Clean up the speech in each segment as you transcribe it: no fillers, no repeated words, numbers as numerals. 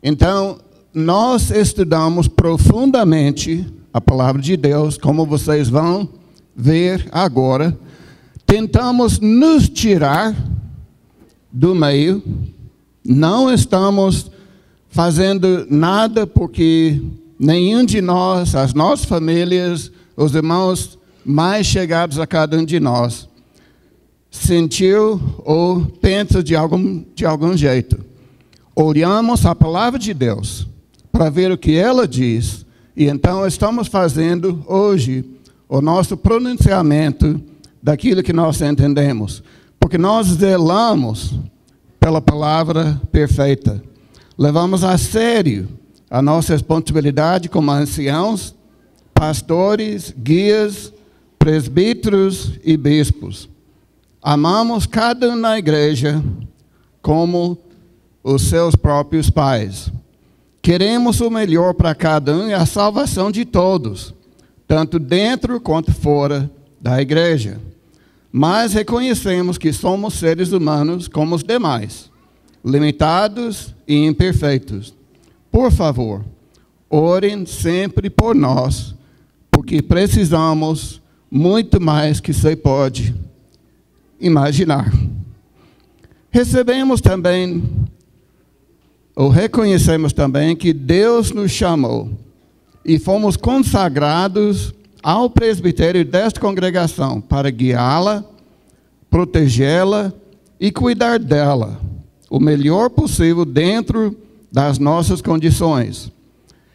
Então, nós estudamos profundamente a palavra de Deus, como vocês vão ver agora. Tentamos nos tirar do meio. Não estamos fazendo nada porque nenhum de nós, as nossas famílias, os irmãos mais chegados a cada um de nós, sentiu ou pensa de algum jeito. Olhamos a palavra de Deus para ver o que ela diz, e então estamos fazendo hoje o nosso pronunciamento daquilo que nós entendemos, porque nós zelamos pela palavra perfeita. Levamos a sério a nossa responsabilidade como anciãos, pastores, guias, presbíteros e bispos. Amamos cada um na igreja como os seus próprios pais. Queremos o melhor para cada um e a salvação de todos, tanto dentro quanto fora da igreja. Mas reconhecemos que somos seres humanos como os demais, limitados e imperfeitos. Por favor, orem sempre por nós, porque precisamos muito mais que você pode imaginar. Reconhecemos também que Deus nos chamou e fomos consagrados ao presbitério desta congregação para guiá-la, protegê-la e cuidar dela o melhor possível dentro das nossas condições,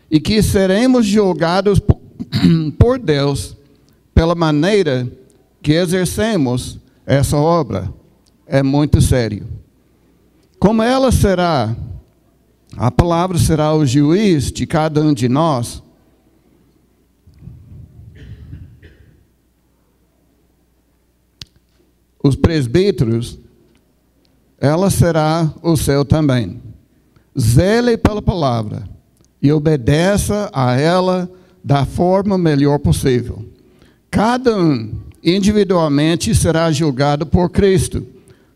e que seremos julgados por Deus pela maneira que exercemos essa obra. É muito sério. Como ela será, a palavra será o juiz de cada um de nós, os presbíteros, ela será o seu também. Zele pela palavra e obedeça a ela da forma melhor possível. Cada um individualmente será julgado por Cristo,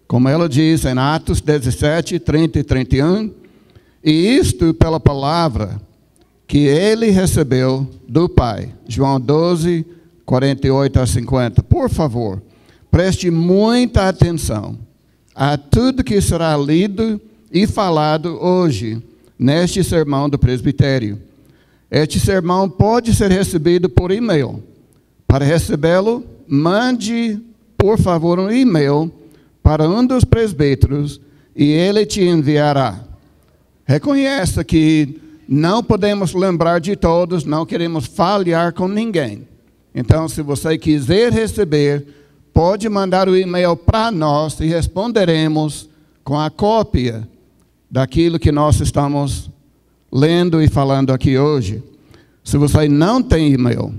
como ela diz em Atos 17, 30 e 31, e isto pela palavra que ele recebeu do Pai. João 12, 48 a 50. Por favor, preste muita atenção a tudo que será lido e falado hoje neste sermão do presbitério. Este sermão pode ser recebido por e-mail. Para recebê-lo, mande, por favor, um e-mail para um dos presbíteros e ele te enviará. Reconheça que não podemos lembrar de todos, não queremos falhar com ninguém. Então, se você quiser receber, pode mandar o e-mail para nós e responderemos com a cópia daquilo que nós estamos lendo e falando aqui hoje. Se você não tem e-mail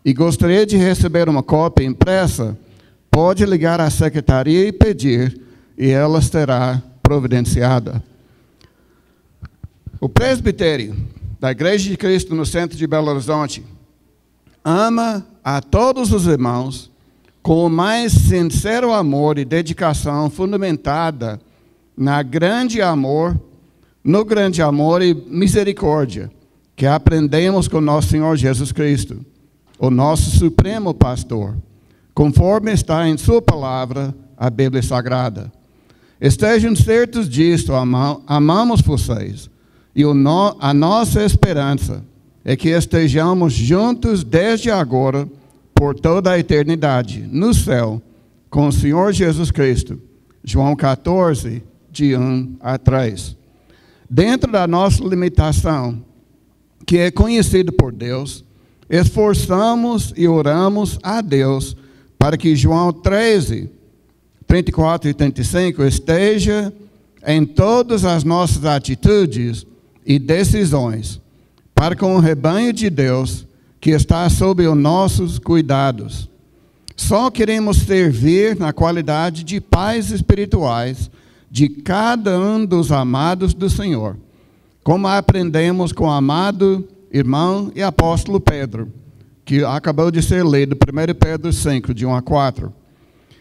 e gostaria de receber uma cópia impressa, pode ligar à secretaria e pedir, e ela será providenciada. O presbitério da Igreja de Cristo no centro de Belo Horizonte ama a todos os irmãos com o mais sincero amor e dedicação fundamentada no grande amor e misericórdia que aprendemos com nosso Senhor Jesus Cristo, o nosso supremo pastor, conforme está em sua palavra, a Bíblia Sagrada. Estejam certos disto, amamos vocês, e a nossa esperança é que estejamos juntos desde agora, por toda a eternidade, no céu, com o Senhor Jesus Cristo. João 14, de 1 a 3. Dentro da nossa limitação, que é conhecida por Deus, esforçamos e oramos a Deus para que João 13, 34 e 35 esteja em todas as nossas atitudes e decisões, para com o rebanho de Deus que está sob os nossos cuidados. Só queremos servir na qualidade de pais espirituais de cada um dos amados do Senhor, como aprendemos com o amado irmão e apóstolo Pedro, que acabou de ser lido, 1 Pedro 5, de 1 a 4.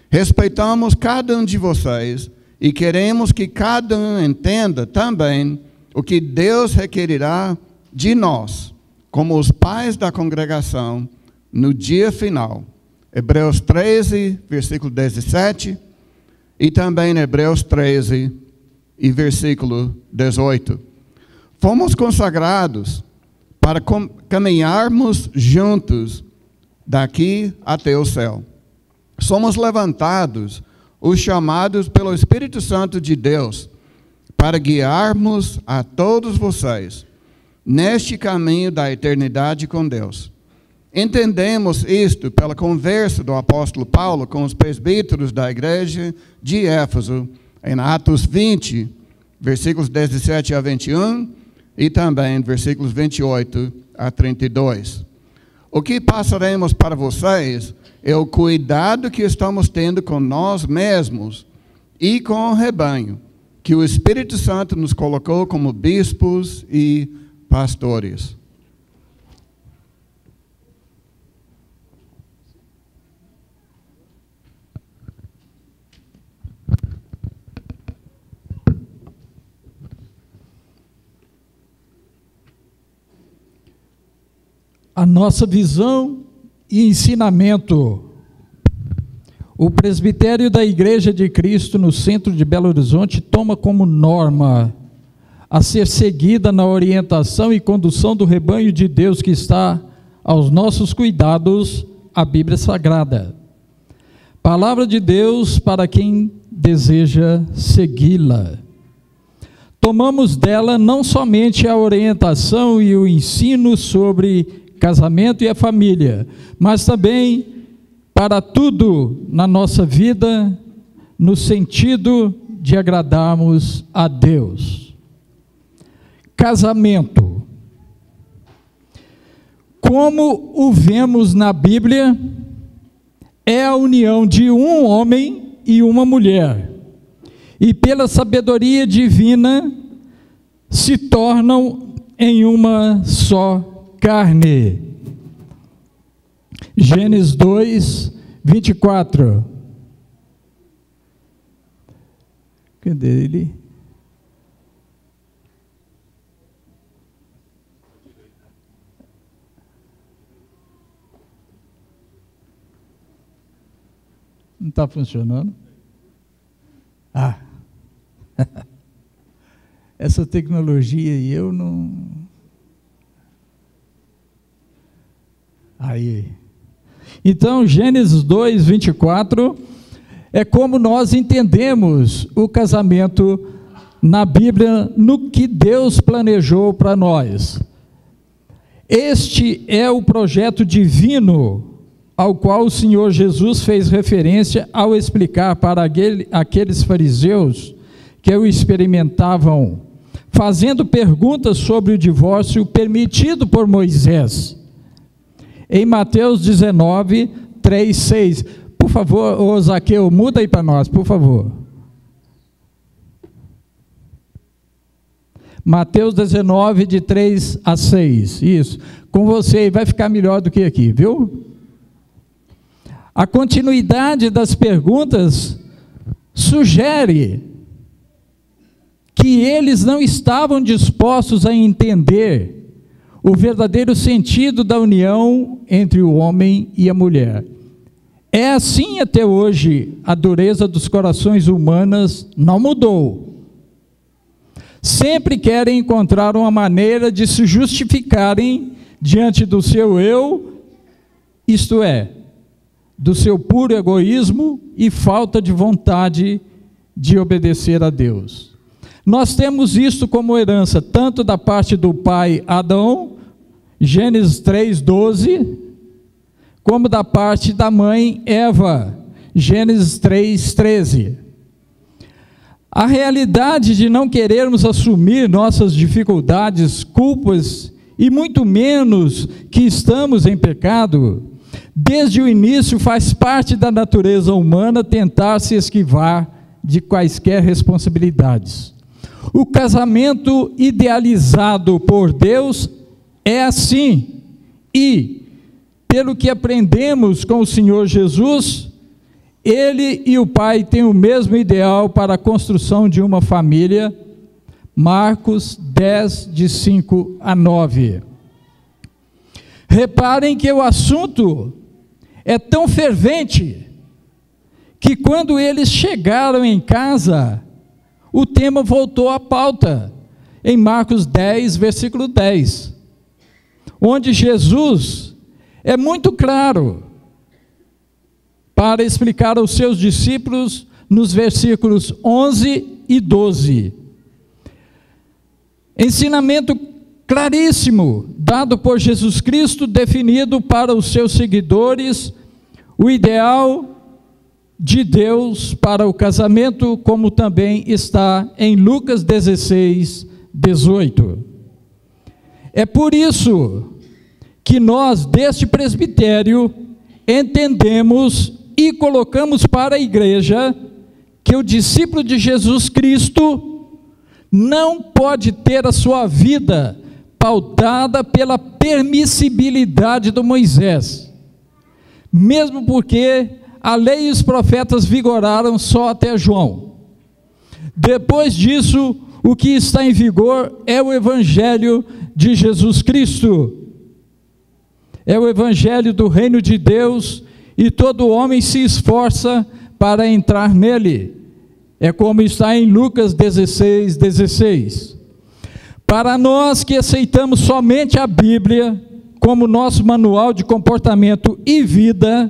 Respeitamos cada um de vocês e queremos que cada um entenda também o que Deus requerirá de nós, como os pais da congregação, no dia final. Hebreus 13, versículo 17, e também Hebreus 13, e versículo 18. Fomos consagrados para caminharmos juntos daqui até o céu. Somos levantados, os chamados pelo Espírito Santo de Deus, para guiarmos a todos vocês neste caminho da eternidade com Deus. Entendemos isto pela conversa do apóstolo Paulo com os presbíteros da igreja de Éfeso, em Atos 20, versículos 17 a 21, e também versículos 28 a 32. O que passaremos para vocês é o cuidado que estamos tendo com nós mesmos e com o rebanho, que o Espírito Santo nos colocou como bispos e pastores. A nossa visão e ensinamento. O presbitério da Igreja de Cristo no centro de Belo Horizonte toma como norma a ser seguida na orientação e condução do rebanho de Deus que está aos nossos cuidados, a Bíblia Sagrada. Palavra de Deus para quem deseja segui-la. Tomamos dela não somente a orientação e o ensino sobre casamento e a família, mas também para tudo na nossa vida, no sentido de agradarmos a Deus. Casamento. Como o vemos na Bíblia, é a união de um homem e uma mulher, e pela sabedoria divina se tornam em uma só carne. Gênesis 2, 24. Cadê ele? Não está funcionando? Ah! Essa tecnologia e eu não... Aí. Então, Gênesis 2, 24, é como nós entendemos o casamento na Bíblia, no que Deus planejou para nós. Este é o projeto divino ao qual o Senhor Jesus fez referência ao explicar para aqueles fariseus que o experimentavam, fazendo perguntas sobre o divórcio permitido por Moisés. Em Mateus 19, 3, 6. Por favor, ô Zaqueu, muda aí para nós, por favor. Mateus 19, de 3 a 6. Isso. Com você, vai ficar melhor do que aqui, viu? A continuidade das perguntas sugere que eles não estavam dispostos a entender o verdadeiro sentido da união entre o homem e a mulher. É assim até hoje, a dureza dos corações humanos não mudou. Sempre querem encontrar uma maneira de se justificarem diante do seu eu, isto é, do seu puro egoísmo e falta de vontade de obedecer a Deus. Nós temos isto como herança, tanto da parte do pai Adão, Gênesis 3, 12, como da parte da mãe Eva, Gênesis 3, 13. A realidade de não querermos assumir nossas dificuldades, culpas, e muito menos que estamos em pecado, desde o início faz parte da natureza humana tentar se esquivar de quaisquer responsabilidades. O casamento idealizado por Deus é assim, e, pelo que aprendemos com o Senhor Jesus, Ele e o Pai têm o mesmo ideal para a construção de uma família. Marcos 10, de 5 a 9. Reparem que o assunto é tão fervente que quando eles chegaram em casa, o tema voltou à pauta, em Marcos 10, versículo 10, onde Jesus é muito claro para explicar aos seus discípulos nos versículos 11 e 12. Ensinamento claríssimo, dado por Jesus Cristo, definido para os seus seguidores, o ideal de Deus para o casamento, como também está em Lucas 16, 18. É por isso que nós, deste presbitério, entendemos e colocamos para a igreja que o discípulo de Jesus Cristo não pode ter a sua vida pautada pela permissibilidade do Moisés, mesmo porque a lei e os profetas vigoraram só até João. Depois disso, o que está em vigor é o Evangelho de Jesus Cristo, é o Evangelho do reino de Deus, e todo homem se esforça para entrar nele. É como está em Lucas 16, 16. Para nós que aceitamos somente a Bíblia como nosso manual de comportamento e vida,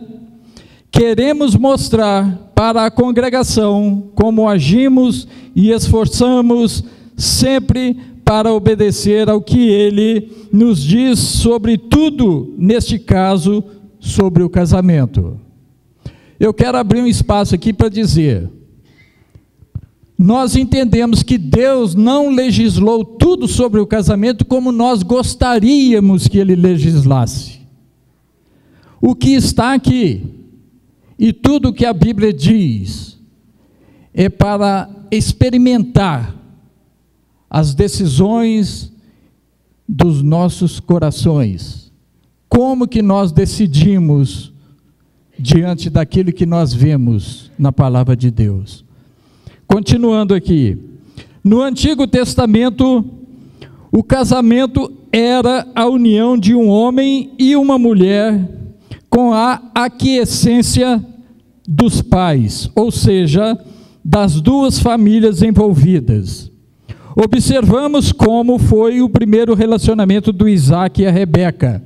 queremos mostrar para a congregação como agimos e esforçamos sempre para obedecer ao que ele nos diz sobre tudo, neste caso, sobre o casamento. Eu quero abrir um espaço aqui para dizer: nós entendemos que Deus não legislou tudo sobre o casamento como nós gostaríamos que ele legislasse. O que está aqui, e tudo o que a Bíblia diz, é para experimentar as decisões dos nossos corações. Como que nós decidimos diante daquilo que nós vemos na palavra de Deus? Continuando aqui, no Antigo Testamento, o casamento era a união de um homem e uma mulher com a aquiescência dos pais, ou seja, das duas famílias envolvidas. Observamos como foi o primeiro relacionamento do Isaac e a Rebeca,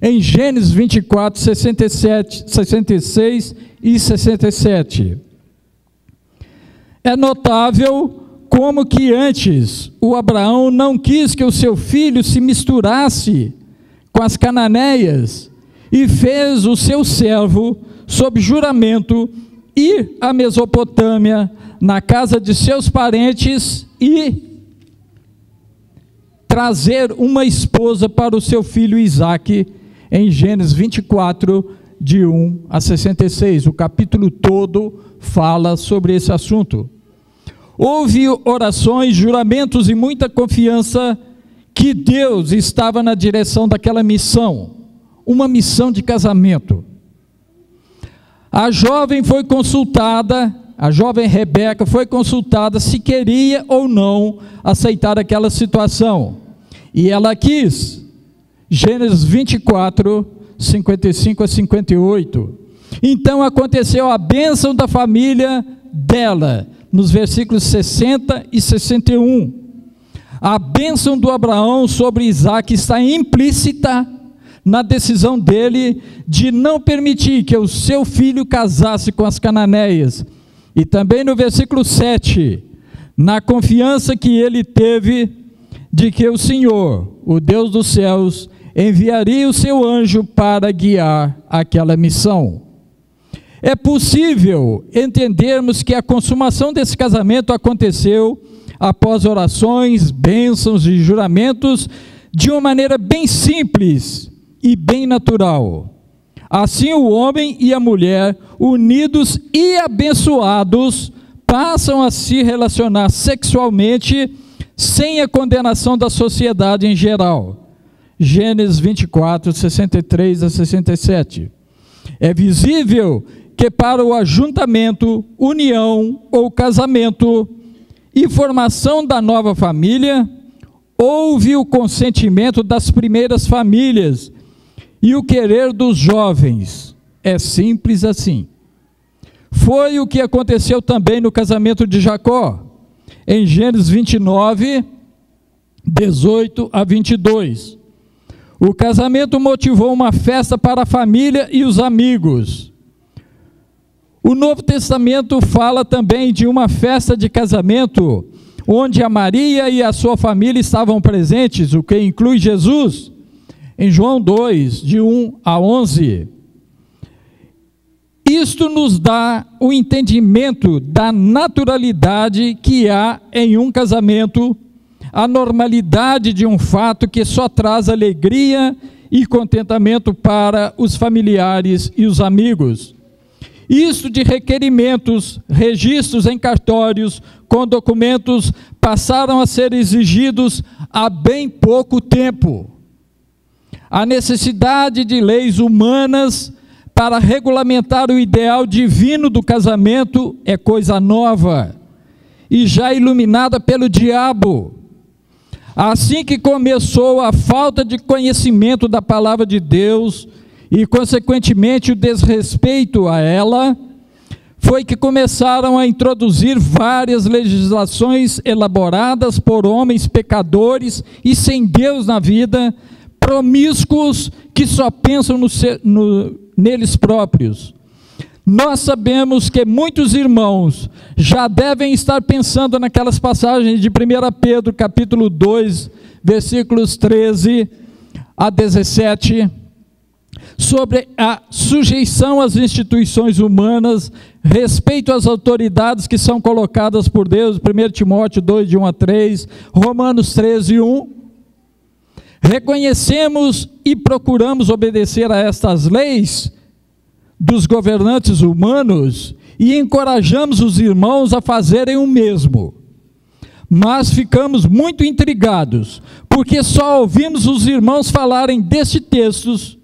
em Gênesis 24, 66 e 67. É notável como que antes o Abraão não quis que o seu filho se misturasse com as cananeias e fez o seu servo, sob juramento, ir à Mesopotâmia, na casa de seus parentes, e trazer uma esposa para o seu filho Isaque, em Gênesis 24, de 1 a 66. O capítulo todo fala sobre esse assunto. Houve orações, juramentos e muita confiança que Deus estava na direção daquela missão, uma missão de casamento. A jovem foi consultada, a jovem Rebeca foi consultada se queria ou não aceitar aquela situação, e ela quis. Gênesis 24, 55 a 58. Então aconteceu a bênção da família dela, nos versículos 60 e 61. A bênção do Abraão sobre Isaque está implícita na decisão dele de não permitir que o seu filho casasse com as cananeias. E também no versículo 7, na confiança que ele teve de que o Senhor, o Deus dos céus, enviaria o seu anjo para guiar aquela missão. É possível entendermos que a consumação desse casamento aconteceu após orações, bênçãos e juramentos, de uma maneira bem simples e bem natural. Assim, o homem e a mulher, unidos e abençoados, passam a se relacionar sexualmente sem a condenação da sociedade em geral. Gênesis 24, 63 a 67. É visível que para o ajuntamento, união ou casamento e formação da nova família, houve o consentimento das primeiras famílias e o querer dos jovens. É simples assim. Foi o que aconteceu também no casamento de Jacó, em Gênesis 29, 18 a 22. O casamento motivou uma festa para a família e os amigos. O Novo Testamento fala também de uma festa de casamento, onde a Maria e a sua família estavam presentes, o que inclui Jesus, em João 2, de 1 a 11. Isto nos dá o entendimento da naturalidade que há em um casamento, a normalidade de um fato que só traz alegria e contentamento para os familiares e os amigos. Isso de requerimentos, registros em cartórios, com documentos, passaram a ser exigidos há bem pouco tempo. A necessidade de leis humanas para regulamentar o ideal divino do casamento é coisa nova e já iluminada pelo diabo. Assim que começou a falta de conhecimento da palavra de Deus e, consequentemente, o desrespeito a ela, foi que começaram a introduzir várias legislações elaboradas por homens pecadores e sem Deus na vida, promíscuos que só pensam neles próprios. Nós sabemos que muitos irmãos já devem estar pensando naquelas passagens de 1 Pedro, capítulo 2, versículos 13 a 17, sobre a sujeição às instituições humanas, respeito às autoridades que são colocadas por Deus, 1 Timóteo 2, de 1 a 3, Romanos 13, 1. Reconhecemos e procuramos obedecer a estas leis dos governantes humanos e encorajamos os irmãos a fazerem o mesmo. Mas ficamos muito intrigados, porque só ouvimos os irmãos falarem destes textos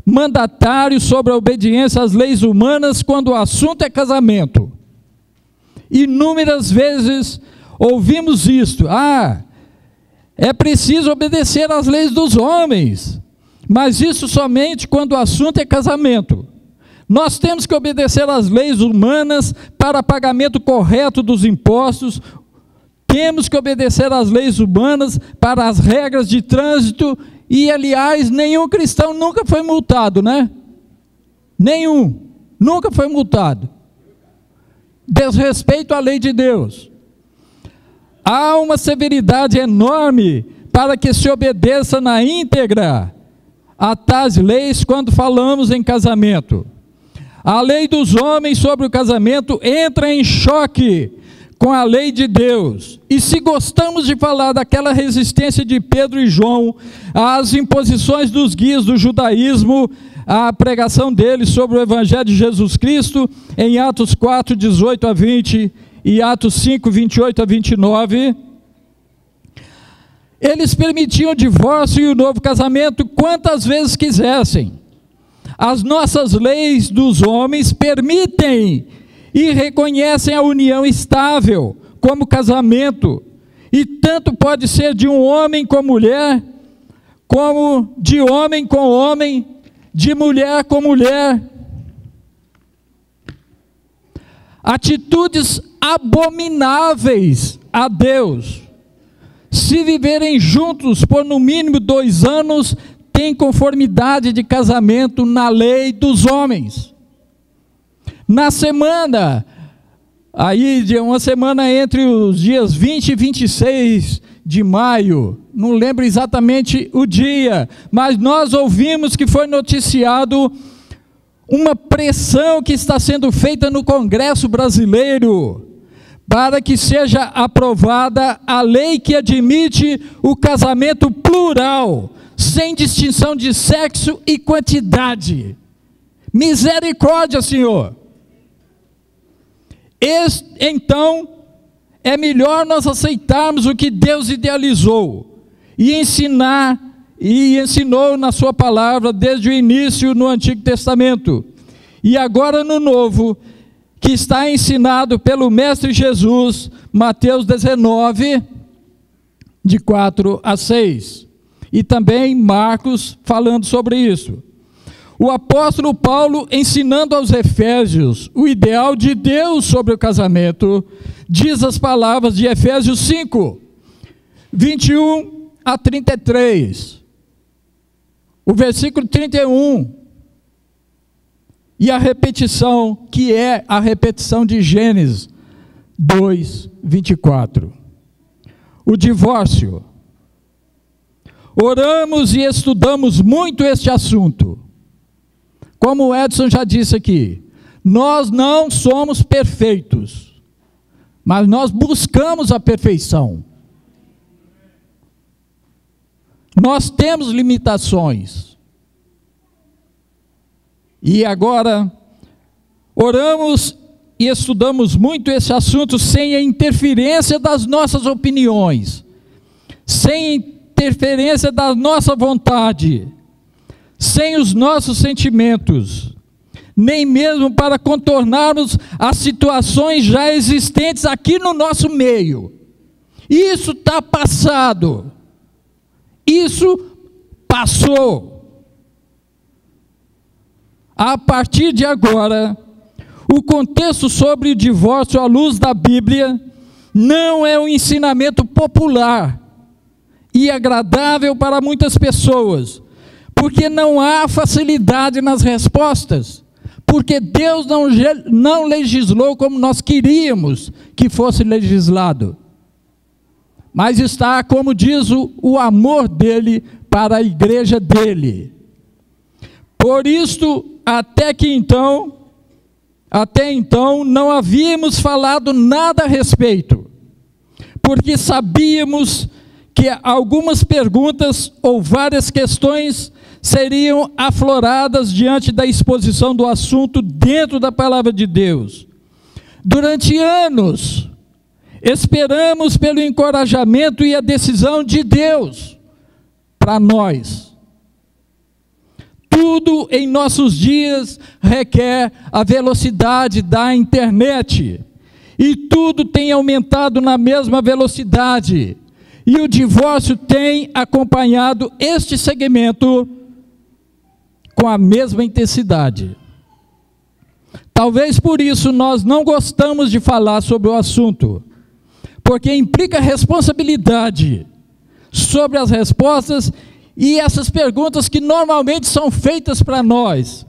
mandatários sobre a obediência às leis humanas quando o assunto é casamento. Inúmeras vezes ouvimos isto: é preciso obedecer às leis dos homens, mas isso somente quando o assunto é casamento. Nós temos que obedecer às leis humanas para pagamento correto dos impostos, temos que obedecer às leis humanas para as regras de trânsito, e aliás, nenhum cristão nunca foi multado, né? Nenhum, nunca foi multado. Desrespeito à lei de Deus. Há uma severidade enorme para que se obedeça na íntegra a tais leis quando falamos em casamento. A lei dos homens sobre o casamento entra em choque com a lei de Deus. E se gostamos de falar daquela resistência de Pedro e João às imposições dos guias do judaísmo, a pregação deles sobre o Evangelho de Jesus Cristo, em Atos 4, 18 a 20 e Atos 5, 28 a 29, eles permitiam o divórcio e o novo casamento quantas vezes quisessem. As nossas leis dos homens permitem e reconhecem a união estável como casamento, e tanto pode ser de um homem com mulher, como de homem com homem, de mulher com mulher. Atitudes abomináveis a Deus, se viverem juntos por no mínimo 2 anos, tem conformidade de casamento na lei dos homens. Na semana, aí de uma semana entre os dias 20 e 26 de maio, não lembro exatamente o dia, mas nós ouvimos que foi noticiado uma pressão que está sendo feita no Congresso brasileiro, para que seja aprovada a lei que admite o casamento plural, sem distinção de sexo e quantidade. Misericórdia, Senhor! Então, é melhor nós aceitarmos o que Deus idealizou e ensinou na sua palavra desde o início no Antigo Testamento, e agora no Novo, que está ensinado pelo Mestre Jesus, Mateus 19, de 4 a 6. E também Marcos falando sobre isso. O apóstolo Paulo, ensinando aos Efésios o ideal de Deus sobre o casamento, diz as palavras de Efésios 5, 21 a 33. O versículo 31. E a repetição, que é a repetição de Gênesis 2, 24. O divórcio. Oramos e estudamos muito este assunto. Como o Edson já disse aqui, nós não somos perfeitos, mas nós buscamos a perfeição. Nós temos limitações. E agora, oramos e estudamos muito esse assunto sem a interferência das nossas opiniões, sem interferência da nossa vontade, sem os nossos sentimentos, nem mesmo para contornarmos as situações já existentes aqui no nosso meio. Isso está passado. Isso passou. A partir de agora, o contexto sobre o divórcio à luz da Bíblia não é um ensinamento popular e agradável para muitas pessoas, porque não há facilidade nas respostas, porque Deus não legislou como nós queríamos que fosse legislado, mas está, como diz o amor dele para a igreja dele. Por isto, até então não havíamos falado nada a respeito, porque sabíamos que algumas perguntas ou várias questões seriam afloradas diante da exposição do assunto dentro da palavra de Deus. Durante anos, esperamos pelo encorajamento e a decisão de Deus para nós. Tudo em nossos dias requer a velocidade da internet, e tudo tem aumentado na mesma velocidade, e o divórcio tem acompanhado este segmento com a mesma intensidade. Talvez por isso nós não gostamos de falar sobre o assunto, porque implica responsabilidade sobre as respostas e essas perguntas que normalmente são feitas para nós.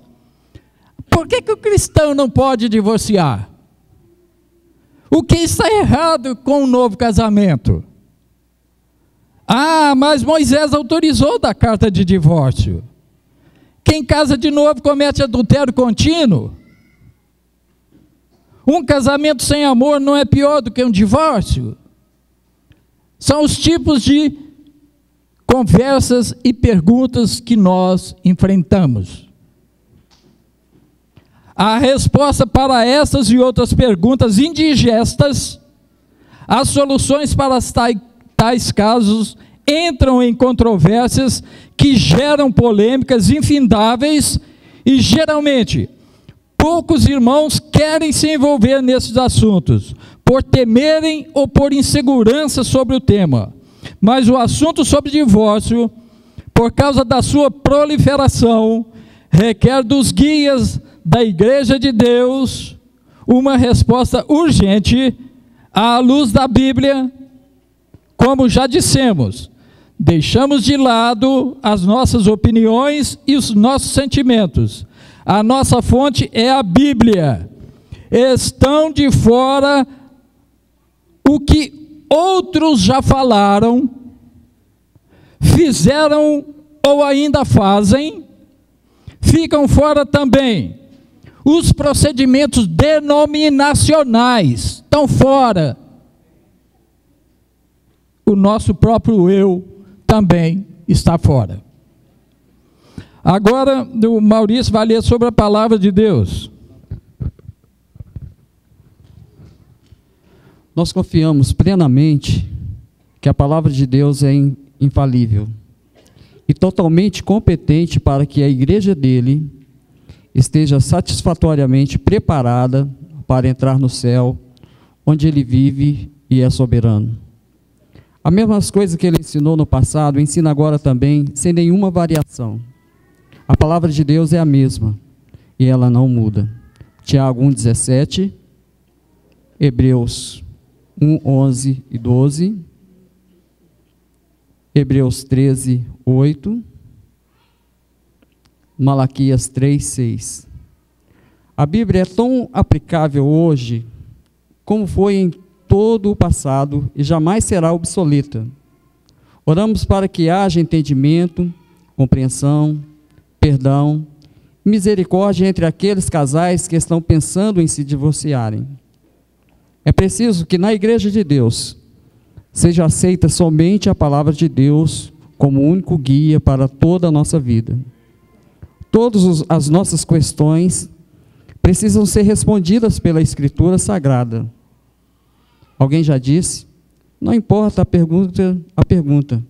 Por que o cristão não pode divorciar? O que está errado com o novo casamento? Ah, mas Moisés autorizou da carta de divórcio. Quem casa de novo comete adultério contínuo. Um casamento sem amor não é pior do que um divórcio. São os tipos de conversas e perguntas que nós enfrentamos. A resposta para essas e outras perguntas indigestas, as soluções para tais casos entram em controvérsias que geram polêmicas infindáveis e, geralmente, poucos irmãos querem se envolver nesses assuntos, por temerem ou por insegurança sobre o tema. Mas o assunto sobre divórcio, por causa da sua proliferação, requer dos guias da Igreja de Deus uma resposta urgente à luz da Bíblia. Como já dissemos, deixamos de lado as nossas opiniões e os nossos sentimentos. A nossa fonte é a Bíblia. Estão de fora o que outros já falaram, fizeram ou ainda fazem. Ficam fora também os procedimentos denominacionais. Estão fora. O nosso próprio eu também está fora. Agora, o Maurício vai ler sobre a palavra de Deus. Nós confiamos plenamente que a palavra de Deus é infalível e totalmente competente para que a igreja dele esteja satisfatoriamente preparada para entrar no céu, onde ele vive e é soberano. As mesmas coisas que ele ensinou no passado, ensina agora também, sem nenhuma variação. A palavra de Deus é a mesma, e ela não muda. Tiago 1,17, Hebreus 1:11 e 12, Hebreus 13:8, Malaquias 3:6. A Bíblia é tão aplicável hoje como foi em todo o passado e jamais será obsoleta. Oramos para que haja entendimento, compreensão, perdão, misericórdia entre aqueles casais que estão pensando em se divorciarem. É preciso que na Igreja de Deus seja aceita somente a palavra de Deus como único guia para toda a nossa vida. Todas as nossas questões precisam ser respondidas pela Escritura Sagrada. Alguém já disse? Não importa a pergunta,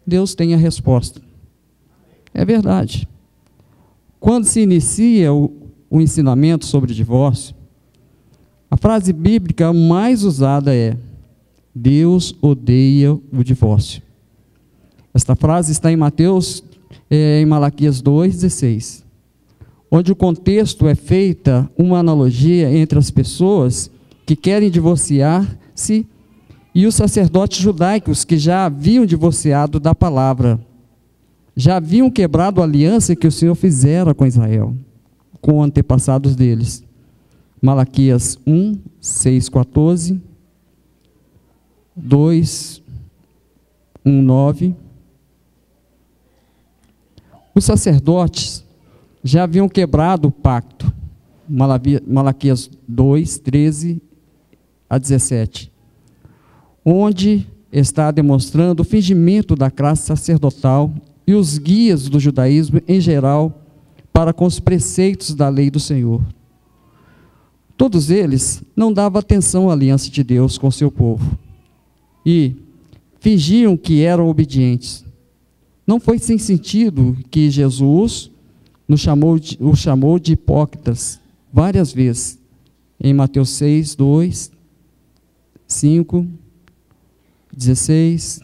Deus tem a resposta. É verdade. Quando se inicia o ensinamento sobre divórcio, a frase bíblica mais usada é: Deus odeia o divórcio. Esta frase está em em Malaquias 2:16, onde o contexto é feita uma analogia entre as pessoas que querem divorciar-se e os sacerdotes judaicos que já haviam divorciado da palavra, já haviam quebrado a aliança que o Senhor fizera com Israel, com antepassados deles. Malaquias 1:6-14, 2:1-9. Os sacerdotes já haviam quebrado o pacto. Malaquias 2:13-17, onde está demonstrando o fingimento da classe sacerdotal e os guias do judaísmo em geral para com os preceitos da lei do Senhor. Todos eles não davam atenção à aliança de Deus com seu povo e fingiam que eram obedientes. Não foi sem sentido que Jesus os chamou de hipócritas várias vezes, em Mateus 6:2, 5, 16,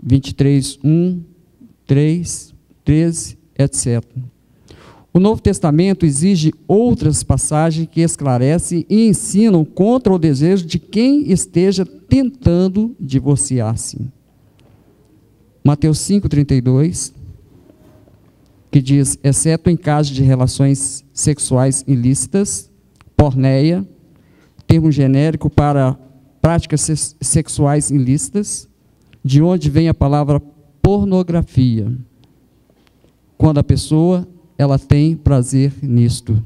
23:1, 3, 13, etc. O Novo Testamento exige outras passagens que esclarecem e ensinam contra o desejo de quem esteja tentando divorciar-se. Mateus 5:32, que diz: exceto em caso de relações sexuais ilícitas, porneia, termo genérico para práticas sexuais ilícitas, de onde vem a palavra pornografia, quando a pessoa ela tem prazer nisto.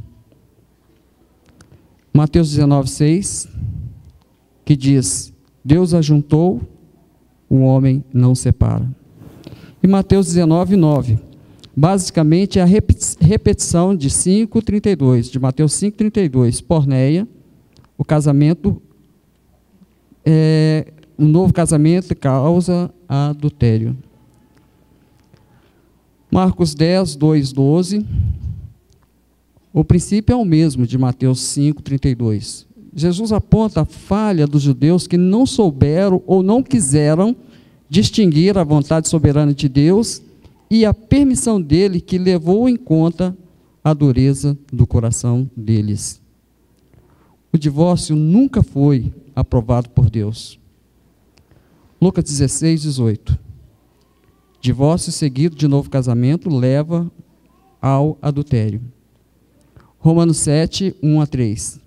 Mateus 19:6, que diz: Deus ajuntou, o homem não separa. E Mateus 19:9, basicamente é a repetição de 5:32, de Mateus 5:32, porneia, o casamento, o novo casamento causa adultério. Marcos 10:2-12, o princípio é o mesmo de Mateus 5:32. Jesus aponta a falha dos judeus que não souberam ou não quiseram distinguir a vontade soberana de Deus e a permissão dele, que levou em conta a dureza do coração deles. O divórcio nunca foi aprovado por Deus. Lucas 16:18. Divórcio seguido de novo casamento leva ao adultério. Romanos 7:1-3.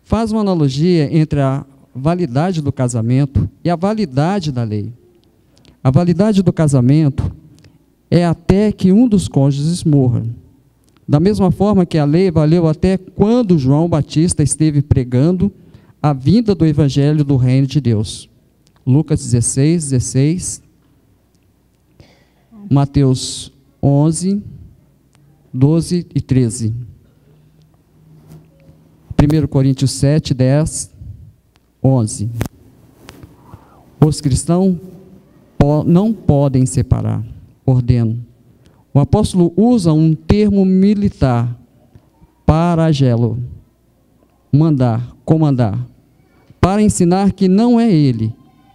Faz uma analogia entre a validade do casamento e a validade da lei. A validade do casamento é até que um dos cônjuges morra. Da mesma forma que a lei valeu até quando João Batista esteve pregando a vinda do evangelho do reino de Deus. Lucas 16:16, Mateus 11:12 e 13. 1 Coríntios 7:10, 11. Os cristãos não podem separar, ordeno. O apóstolo usa um termo militar, paragelo, mandar, comandar, para ensinar que não é ele,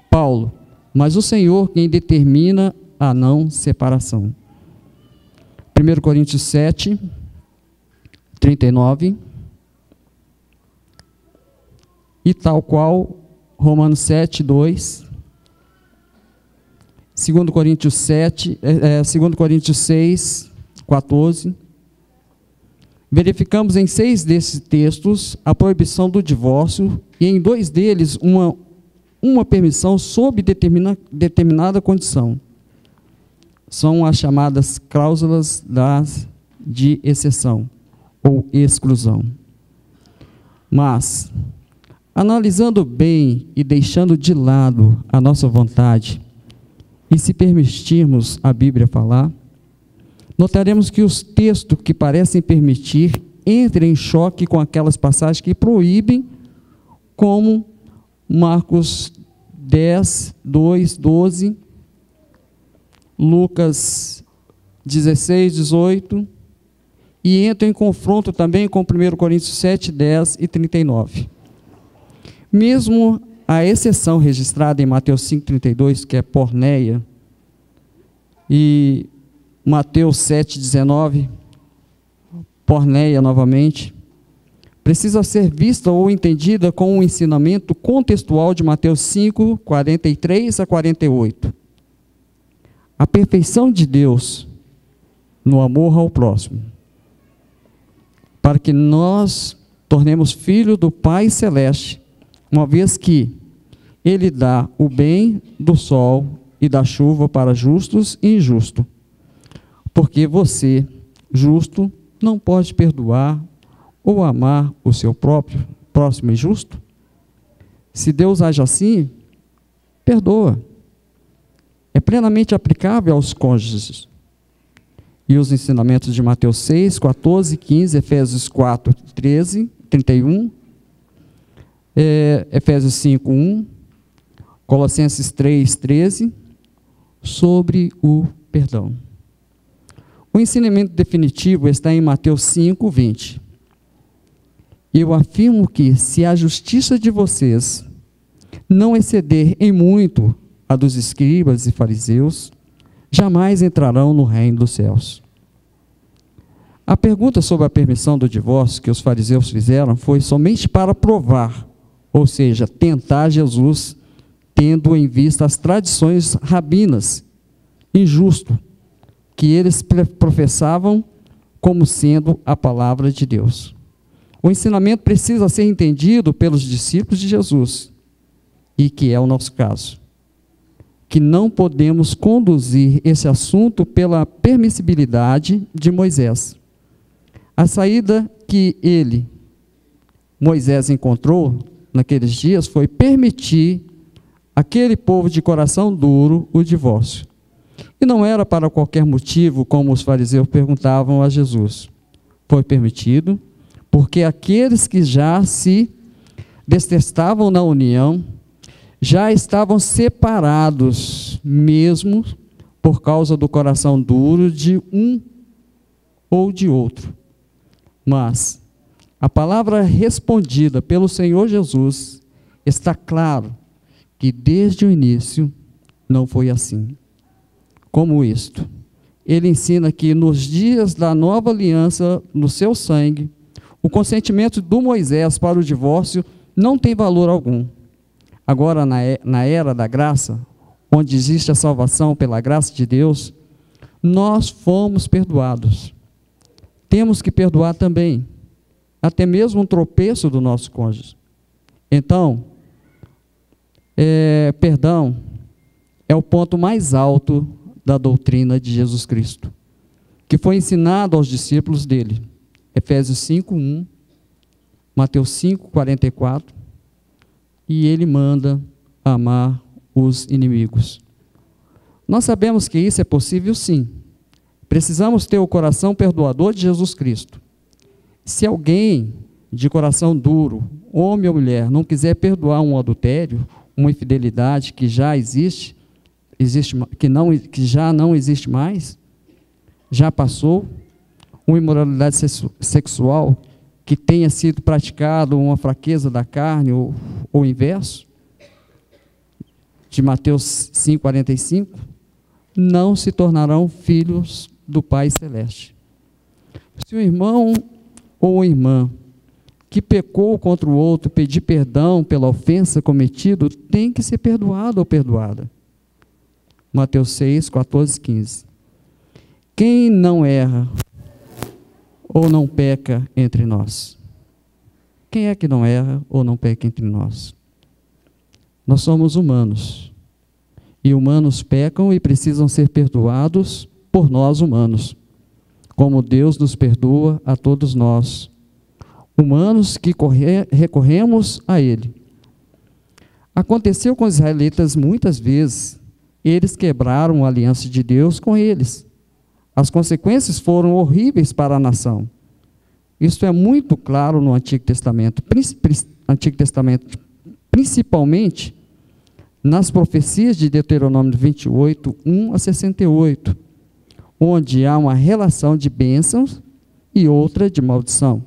Paulo, mas o Senhor quem determina a não separação. 1 Coríntios 7, 39, e tal qual Romanos 7, 2, 2 Coríntios 6, 14, verificamos em 6 desses textos a proibição do divórcio e em 2 deles uma permissão sob determinada condição. São as chamadas cláusulas de exceção ou exclusão. Mas, analisando bem e deixando de lado a nossa vontade, e se permitirmos a Bíblia falar, notaremos que os textos que parecem permitir entram em choque com aquelas passagens que proíbem, como Marcos 10, 2, 12, Lucas 16, 18, e entram em confronto também com 1 Coríntios 7, 10 e 39. Mesmo a exceção registrada em Mateus 5, 32, que é porneia, e Mateus 7, 19, porneia novamente, precisa ser vista ou entendida com o ensinamento contextual de Mateus 5, 43 a 48. A perfeição de Deus no amor ao próximo, para que nós tornemos filho do Pai Celeste, uma vez que Ele dá o bem do sol e da chuva para justos e injustos, porque você, justo, não pode perdoar ou amar o seu próximo injusto? Se Deus age assim, perdoa. É plenamente aplicável aos cônjuges. E os ensinamentos de Mateus 6, 14, 15, Efésios 4, 13, 31, Efésios 5, 1, Colossenses 3, 13, sobre o perdão. O ensinamento definitivo está em Mateus 5, 20. Eu afirmo que, se a justiça de vocês não exceder em muito a dos escribas e fariseus, jamais entrarão no reino dos céus. A pergunta sobre a permissão do divórcio que os fariseus fizeram foi somente para provar, ou seja, tentar Jesus, tendo em vista as tradições rabinas, injusto, que eles professavam como sendo a palavra de Deus. O ensinamento precisa ser entendido pelos discípulos de Jesus, e que é o nosso caso, que não podemos conduzir esse assunto pela permissibilidade de Moisés. A saída que Moisés encontrou naqueles dias foi permitir aquele povo de coração duro o divórcio. E não era para qualquer motivo, como os fariseus perguntavam a Jesus. Foi permitido porque aqueles que já se detestavam na união, já estavam separados, mesmo por causa do coração duro de um ou de outro. Mas a palavra respondida pelo Senhor Jesus está claro que desde o início não foi assim. Como isto? Ele ensina que nos dias da nova aliança, no seu sangue, o consentimento do Moisés para o divórcio não tem valor algum. Agora, na era da graça, onde existe a salvação pela graça de Deus, nós fomos perdoados. Temos que perdoar também, até mesmo um tropeço do nosso cônjuge. Então, perdão é o ponto mais alto da doutrina de Jesus Cristo, que foi ensinado aos discípulos dele. Efésios 5, 1, Mateus 5, 44, e ele manda amar os inimigos. Nós sabemos que isso é possível, sim. Precisamos ter o coração perdoador de Jesus Cristo. Se alguém de coração duro, homem ou mulher, não quiser perdoar um adultério, uma infidelidade que já existe, que já não existe mais, já passou, uma imoralidade sexual que tenha sido praticado, uma fraqueza da carne ou o inverso, de Mateus 5,45, não se tornarão filhos do Pai Celeste. Se o irmão ou irmã que pecou contra o outro pedir perdão pela ofensa cometida, tem que ser perdoado ou perdoada. Mateus 6, 14, 15. Quem não erra ou não peca entre nós? Quem é que não erra ou não peca entre nós? Nós somos humanos. E humanos pecam e precisam ser perdoados por nós humanos, como Deus nos perdoa a todos nós, humanos que recorremos a Ele. Aconteceu com os israelitas muitas vezes. Eles quebraram a aliança de Deus com eles. As consequências foram horríveis para a nação. Isso é muito claro no Antigo Testamento, principalmente nas profecias de Deuteronômio 28, 1 a 68, onde há uma relação de bênçãos e outra de maldição.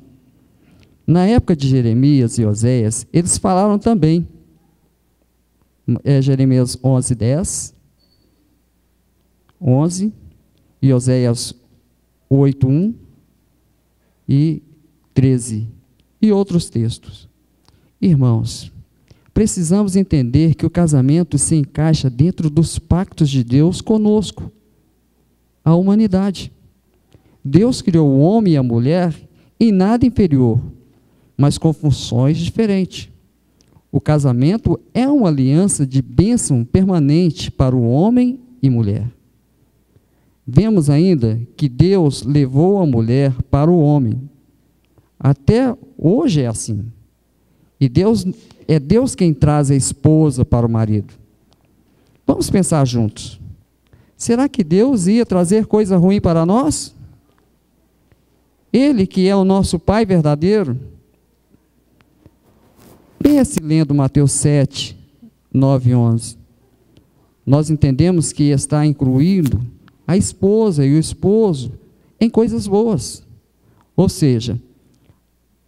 Na época de Jeremias e Oséias, eles falaram também. Jeremias 11, 10, 11, e Oséias 8, 1 e 13, e outros textos. Irmãos, precisamos entender que o casamento se encaixa dentro dos pactos de Deus conosco, a humanidade. Deus criou o homem e a mulher em nada inferior, mas com funções diferentes. O casamento é uma aliança de bênção permanente para o homem e mulher. Vemos ainda que Deus levou a mulher para o homem. Até hoje é assim. E é Deus quem traz a esposa para o marido. Vamos pensar juntos. Será que Deus ia trazer coisa ruim para nós? Ele que é o nosso Pai verdadeiro? Pense lendo Mateus 7, 9 e 11. Nós entendemos que está incluindo a esposa e o esposo em coisas boas. Ou seja,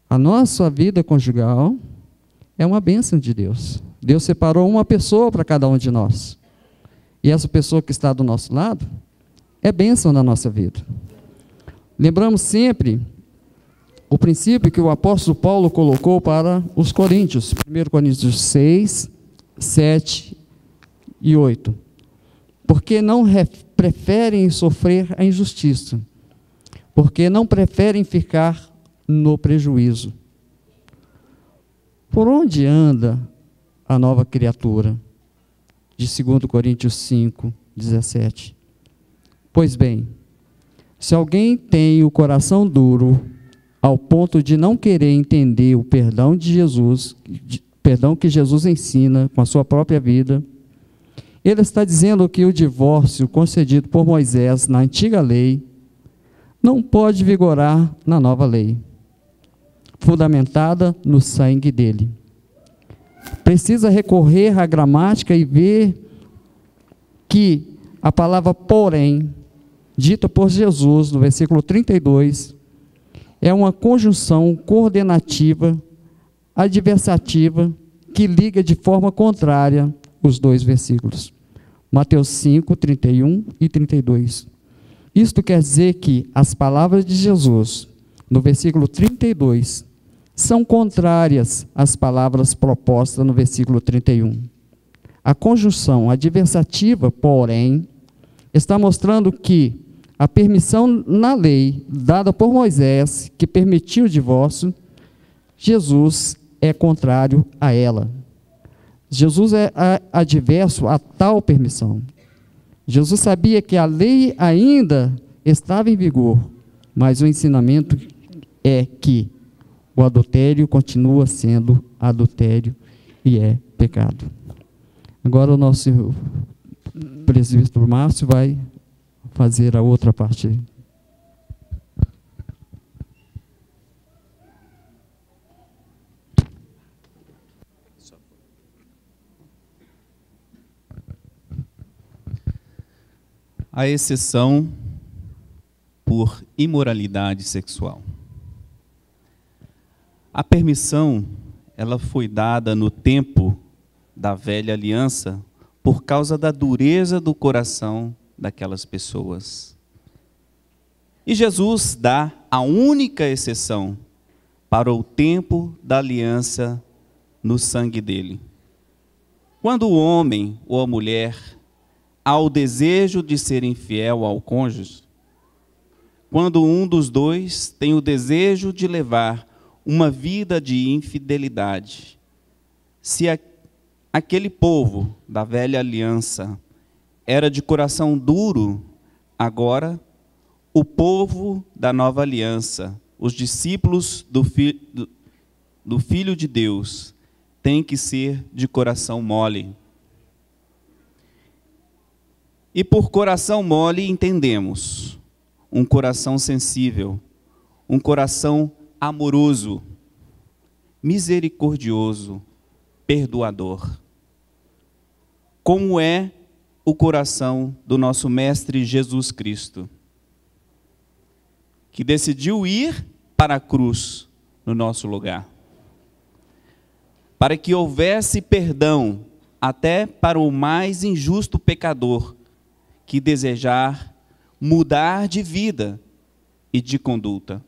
a nossa vida conjugal é uma bênção de Deus. Deus separou uma pessoa para cada um de nós. E essa pessoa que está do nosso lado é bênção na nossa vida. Lembramos sempre o princípio que o apóstolo Paulo colocou para os coríntios, 1 Coríntios 6, 7 e 8. Porque não preferem sofrer a injustiça, porque não preferem ficar no prejuízo. Por onde anda a nova criatura? De 2 Coríntios 5, 17. Pois bem, se alguém tem o coração duro, ao ponto de não querer entender o perdão de Jesus, perdão que Jesus ensina com a sua própria vida, ele está dizendo que o divórcio concedido por Moisés na antiga lei não pode vigorar na nova lei, fundamentada no sangue dele. Precisa recorrer à gramática e ver que a palavra porém, dita por Jesus no versículo 32, é uma conjunção coordenativa, adversativa, que liga de forma contrária os dois versículos. Mateus 5, 31 e 32. Isto quer dizer que as palavras de Jesus, no versículo 32, são contrárias às palavras propostas no versículo 31. A conjunção adversativa, porém, está mostrando que a permissão na lei dada por Moisés, que permitiu o divórcio, Jesus é contrário a ela. Jesus é adverso a tal permissão. Jesus sabia que a lei ainda estava em vigor, mas o ensinamento é que o adultério continua sendo adultério e é pecado. Agora o nosso presbítero Márcio vai fazer a outra parte. A exceção por imoralidade sexual. A permissão, ela foi dada no tempo da velha aliança por causa da dureza do coração daquelas pessoas. E Jesus dá a única exceção para o tempo da aliança no sangue dele. Quando o homem ou a mulher há o desejo de ser infiel ao cônjuge, quando um dos dois tem o desejo de levar uma vida de infidelidade, se aquele povo da velha aliança era de coração duro, agora o povo da nova aliança, os discípulos do Filho de Deus, tem que ser de coração mole. E por coração mole entendemos um coração sensível, um coração amoroso, misericordioso, perdoador. Como é o coração do nosso Mestre Jesus Cristo, que decidiu ir para a cruz no nosso lugar, para que houvesse perdão até para o mais injusto pecador que desejar mudar de vida e de conduta.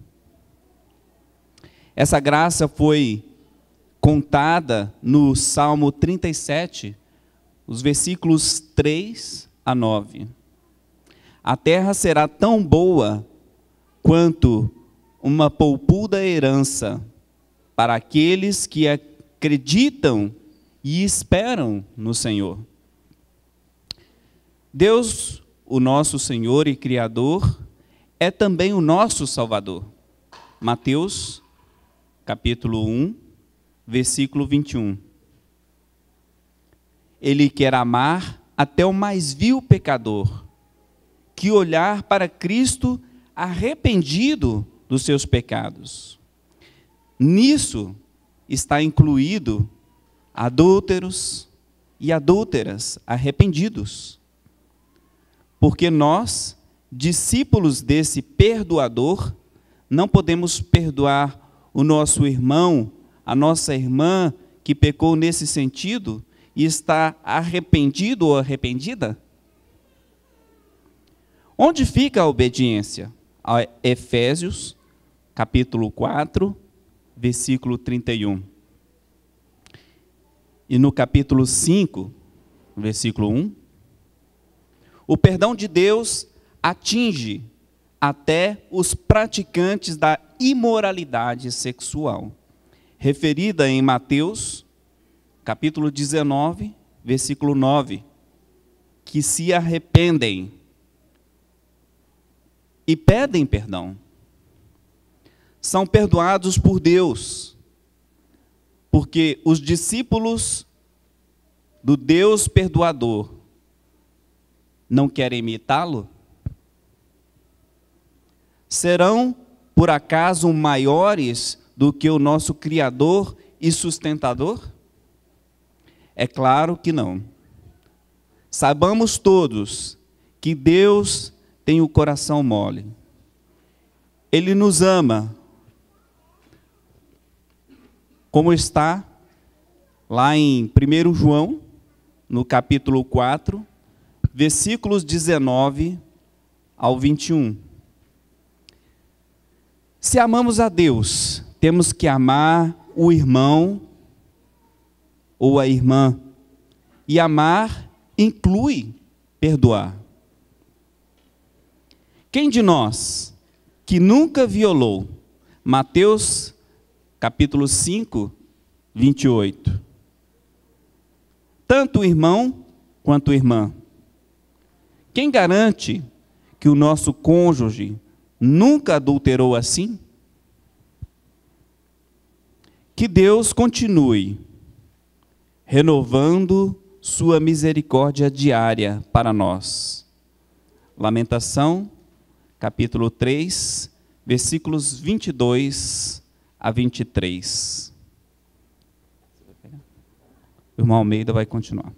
Essa graça foi contada no Salmo 37, os versículos 3 a 9. A terra será tão boa quanto uma poupuda herança para aqueles que acreditam e esperam no Senhor. Deus, o nosso Senhor e Criador, é também o nosso Salvador. Mateus, capítulo 1, versículo 21. Ele quer amar até o mais vil pecador, que olhar para Cristo arrependido dos seus pecados. Nisso está incluído adúlteros e adúlteras arrependidos. Porque nós, discípulos desse perdoador, não podemos perdoar o nosso irmão, a nossa irmã que pecou nesse sentido e está arrependido ou arrependida? Onde fica a obediência? A Efésios, capítulo 4, versículo 31. E no capítulo 5, versículo 1, o perdão de Deus atinge até os praticantes da imoralidade sexual, referida em Mateus, capítulo 19, versículo 9, que se arrependem e pedem perdão. São perdoados por Deus, porque os discípulos do Deus perdoador não querem imitá-lo? Serão, por acaso, maiores do que o nosso Criador e sustentador? É claro que não. Saibamos todos que Deus tem o coração mole. Ele nos ama, como está lá em 1 João, no capítulo 4, versículos 19 ao 21. Se amamos a Deus, temos que amar o irmão ou a irmã. E amar inclui perdoar. Quem de nós que nunca violou? Mateus, capítulo 5, 28. Tanto o irmão quanto a irmã. Quem garante que o nosso cônjuge nunca adulterou assim? Que Deus continue renovando sua misericórdia diária para nós. Lamentação, capítulo 3, versículos 22 a 23. O irmão Almeida vai continuar.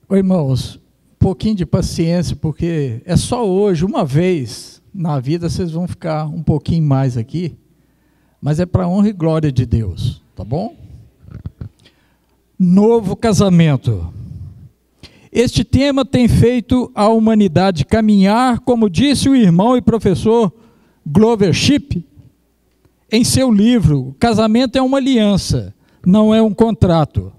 Oi, irmãos, um pouquinho de paciência, porque é só hoje, uma vez na vida, vocês vão ficar um pouquinho mais aqui, mas é para a honra e glória de Deus, tá bom? Novo casamento. Este tema tem feito a humanidade caminhar, como disse o irmão e professor Glover Shipp, em seu livro, Casamento é uma aliança, não é um contrato.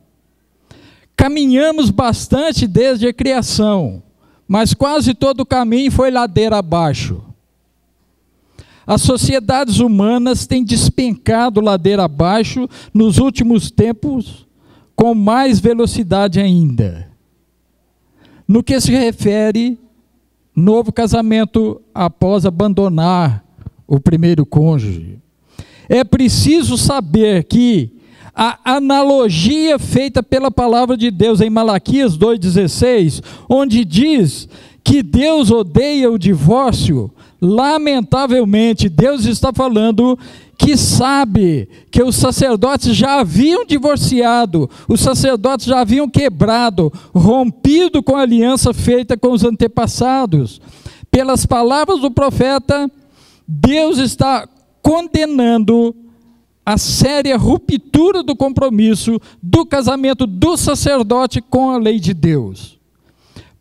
Caminhamos bastante desde a criação, mas quase todo o caminho foi ladeira abaixo. As sociedades humanas têm despencado ladeira abaixo nos últimos tempos, com mais velocidade ainda. No que se refere novo casamento após abandonar o primeiro cônjuge, é preciso saber que a analogia feita pela palavra de Deus em Malaquias 2,16, onde diz que Deus odeia o divórcio, lamentavelmente Deus está falando que sabe que os sacerdotes já haviam divorciado, os sacerdotes já haviam quebrado, rompido com a aliança feita com os antepassados. Pelas palavras do profeta, Deus está condenando a séria ruptura do compromisso do casamento do sacerdote com a lei de Deus.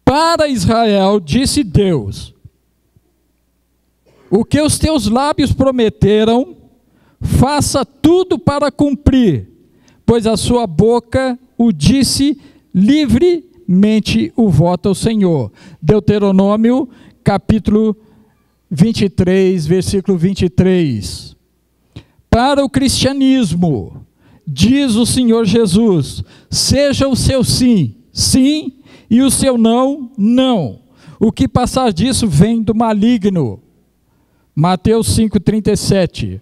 Para Israel, disse Deus: o que os teus lábios prometeram, faça tudo para cumprir, pois a sua boca o disse, livremente o voto ao Senhor. Deuteronômio, capítulo 23, versículo 23. Para o cristianismo, diz o Senhor Jesus, seja o seu sim, sim, e o seu não, não. O que passar disso vem do maligno. Mateus 5,37.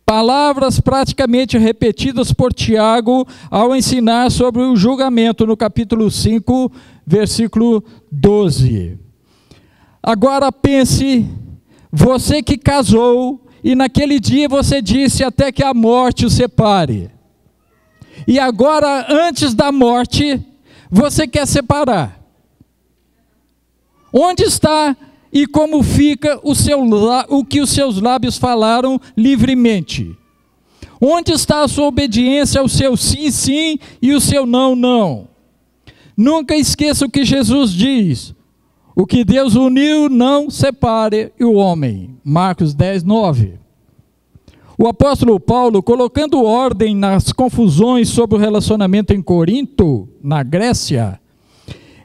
Palavras praticamente repetidas por Tiago ao ensinar sobre o julgamento no capítulo 5, versículo 12. Agora pense, você que casou e naquele dia você disse até que a morte o separe. E agora, antes da morte, você quer separar. Onde está e como fica o que os seus lábios falaram livremente? Onde está a sua obediência ao seu sim, sim e o seu não, não? Nunca esqueça o que Jesus diz: o que Deus uniu não separe o homem. Marcos 10, 9. O apóstolo Paulo, colocando ordem nas confusões sobre o relacionamento em Corinto, na Grécia,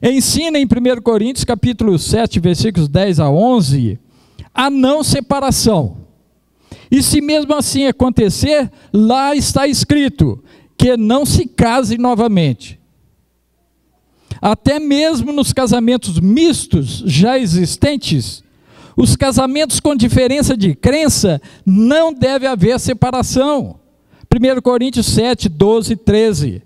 ensina em 1 Coríntios capítulo 7, versículos 10 a 11, a não separação. E se mesmo assim acontecer, lá está escrito que não se case novamente. Até mesmo nos casamentos mistos já existentes, os casamentos com diferença de crença, não deve haver separação. 1 Coríntios 7, 12, 13.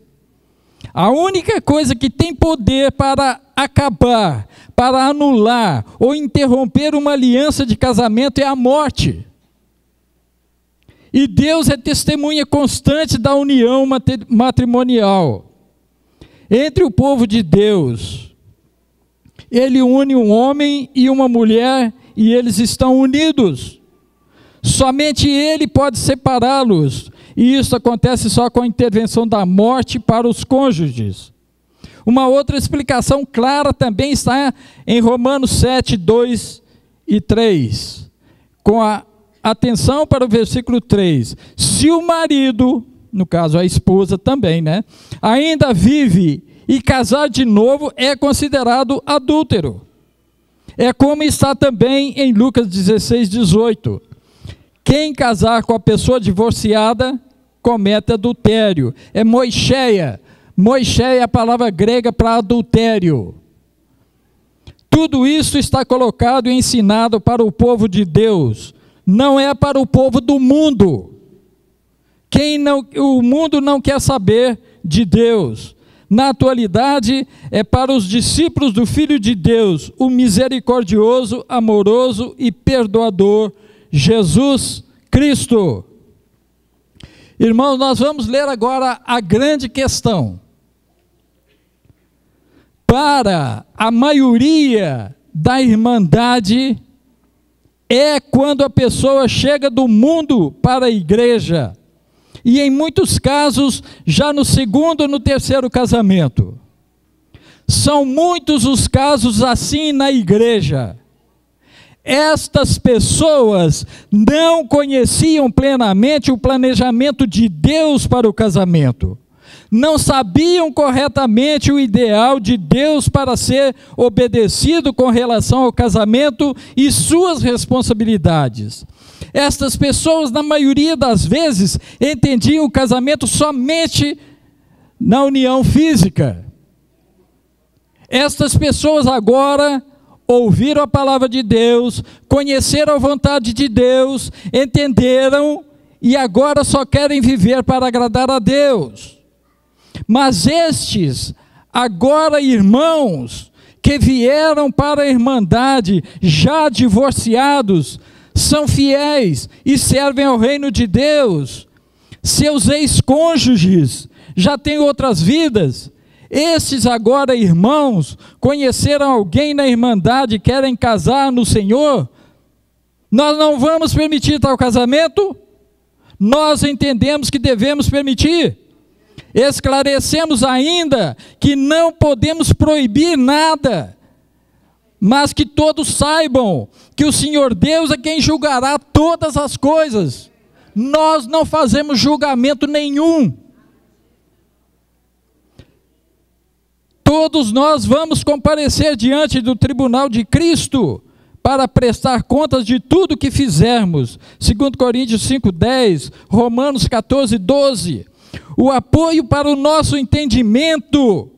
A única coisa que tem poder para acabar, para anular ou interromper uma aliança de casamento é a morte. E Deus é testemunha constante da união matrimonial entre o povo de Deus. Ele une um homem e uma mulher e eles estão unidos. Somente Ele pode separá-los. E isso acontece só com a intervenção da morte para os cônjuges. Uma outra explicação clara também está em Romanos 7, 2 e 3. Com a atenção para o versículo 3. Se o marido, no caso a esposa também, ainda vive e casar de novo é considerado adúltero. É como está também em Lucas 16, 18. Quem casar com a pessoa divorciada comete adultério. É moicheia. Moicheia é a palavra grega para adultério. Tudo isso está colocado e ensinado para o povo de Deus. Não é para o povo do mundo. O mundo não quer saber de Deus. Na atualidade, é para os discípulos do Filho de Deus, o misericordioso, amoroso e perdoador, Jesus Cristo. Irmãos, nós vamos ler agora a grande questão. Para a maioria da irmandade, é quando a pessoa chega do mundo para a igreja. e em muitos casos já no segundo ou no terceiro casamento. São muitos os casos assim na igreja. Estas pessoas não conheciam plenamente o planejamento de Deus para o casamento. Não sabiam corretamente o ideal de Deus para ser obedecido com relação ao casamento e suas responsabilidades. Estas pessoas, na maioria das vezes, entendiam o casamento somente na união física. Estas pessoas agora ouviram a palavra de Deus, conheceram a vontade de Deus, entenderam e agora só querem viver para agradar a Deus. Mas estes, agora irmãos, que vieram para a irmandade, já divorciados, são fiéis e servem ao reino de Deus. Seus ex-cônjuges já têm outras vidas. Estes agora irmãos conheceram alguém na irmandade e querem casar no Senhor. Nós não vamos permitir tal casamento? Nós entendemos que devemos permitir. Esclarecemos ainda que não podemos proibir nada, mas que todos saibam que o Senhor Deus é quem julgará todas as coisas. Nós não fazemos julgamento nenhum. Todos nós vamos comparecer diante do tribunal de Cristo para prestar contas de tudo que fizermos. 2 Coríntios 5:10, Romanos 14:12. O apoio para o nosso entendimento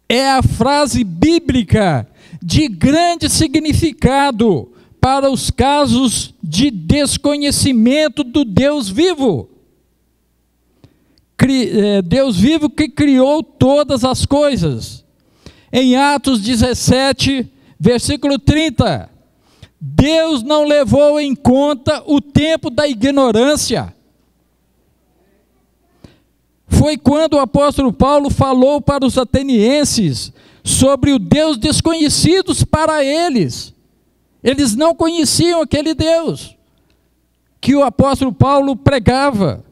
é a frase bíblica de grande significado para os casos de desconhecimento do Deus vivo. Deus vivo que criou todas as coisas. Em Atos 17, versículo 30, Deus não levou em conta o tempo da ignorância. Foi quando o apóstolo Paulo falou para os atenienses sobre o Deus desconhecido para eles. Eles não conheciam aquele Deus que o apóstolo Paulo pregava.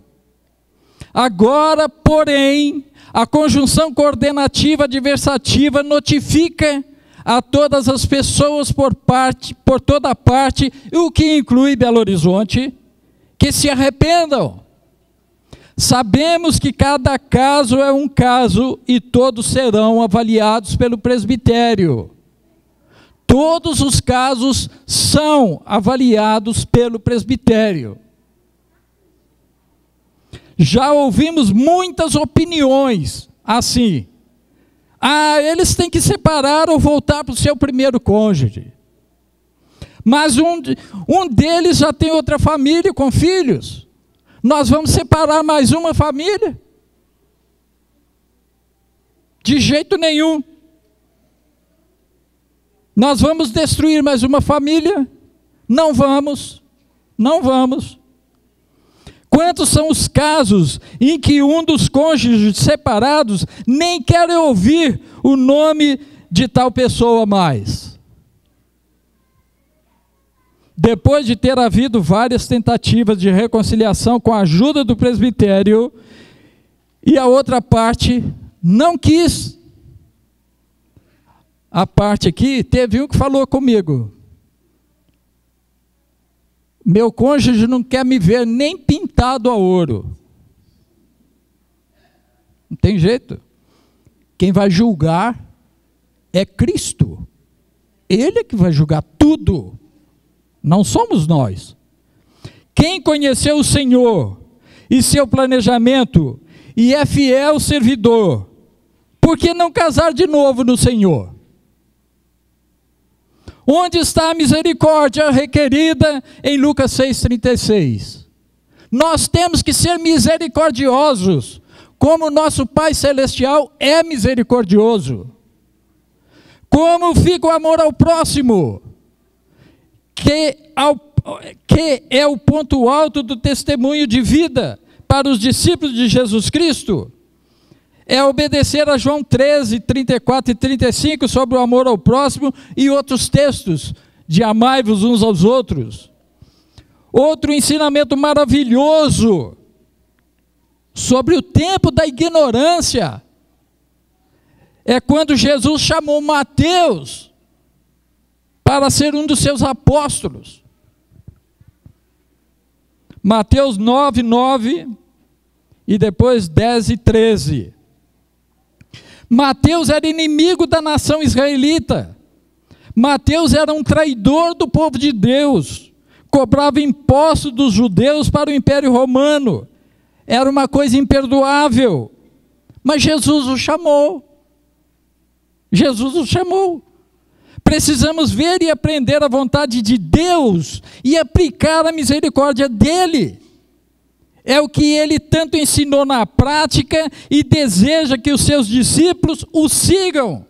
Agora, porém, a conjunção coordenativa adversativa notifica a todas as pessoas por toda parte, o que inclui Belo Horizonte, que se arrependam. Sabemos que cada caso é um caso e todos serão avaliados pelo presbitério. Todos os casos são avaliados pelo presbitério. Já ouvimos muitas opiniões assim. Eles têm que separar ou voltar para o seu primeiro cônjuge. Mas um deles já tem outra família com filhos. Nós vamos separar mais uma família? De jeito nenhum. Nós vamos destruir mais uma família? Não vamos. Não vamos. Quantos são os casos em que um dos cônjuges separados nem quer ouvir o nome de tal pessoa mais? Depois de ter havido várias tentativas de reconciliação com a ajuda do presbitério, e a outra parte não quis. A parte aqui, teve um que falou comigo: meu cônjuge não quer me ver nem pintado a ouro. Não tem jeito. Quem vai julgar é Cristo. Ele é que vai julgar tudo. Não somos nós. Quem conheceu o Senhor e seu planejamento e é fiel servidor, por que não casar de novo no Senhor? Onde está a misericórdia requerida em Lucas 6,36? Nós temos que ser misericordiosos, como nosso Pai Celestial é misericordioso. Como fica o amor ao próximo, que é o ponto alto do testemunho de vida para os discípulos de Jesus Cristo? É obedecer a João 13, 34 e 35 sobre o amor ao próximo e outros textos de amai-vos uns aos outros. Outro ensinamento maravilhoso sobre o tempo da ignorância, é quando Jesus chamou Mateus para ser um dos seus apóstolos. Mateus 9, 9 e depois 10 e 13. Mateus era inimigo da nação israelita. Mateus era um traidor do povo de Deus. Cobrava impostos dos judeus para o Império Romano. Era uma coisa imperdoável. Mas Jesus o chamou. Jesus o chamou. Precisamos ver e aprender a vontade de Deus e aplicar a misericórdia dele. É o que ele tanto ensinou na prática e deseja que os seus discípulos o sigam.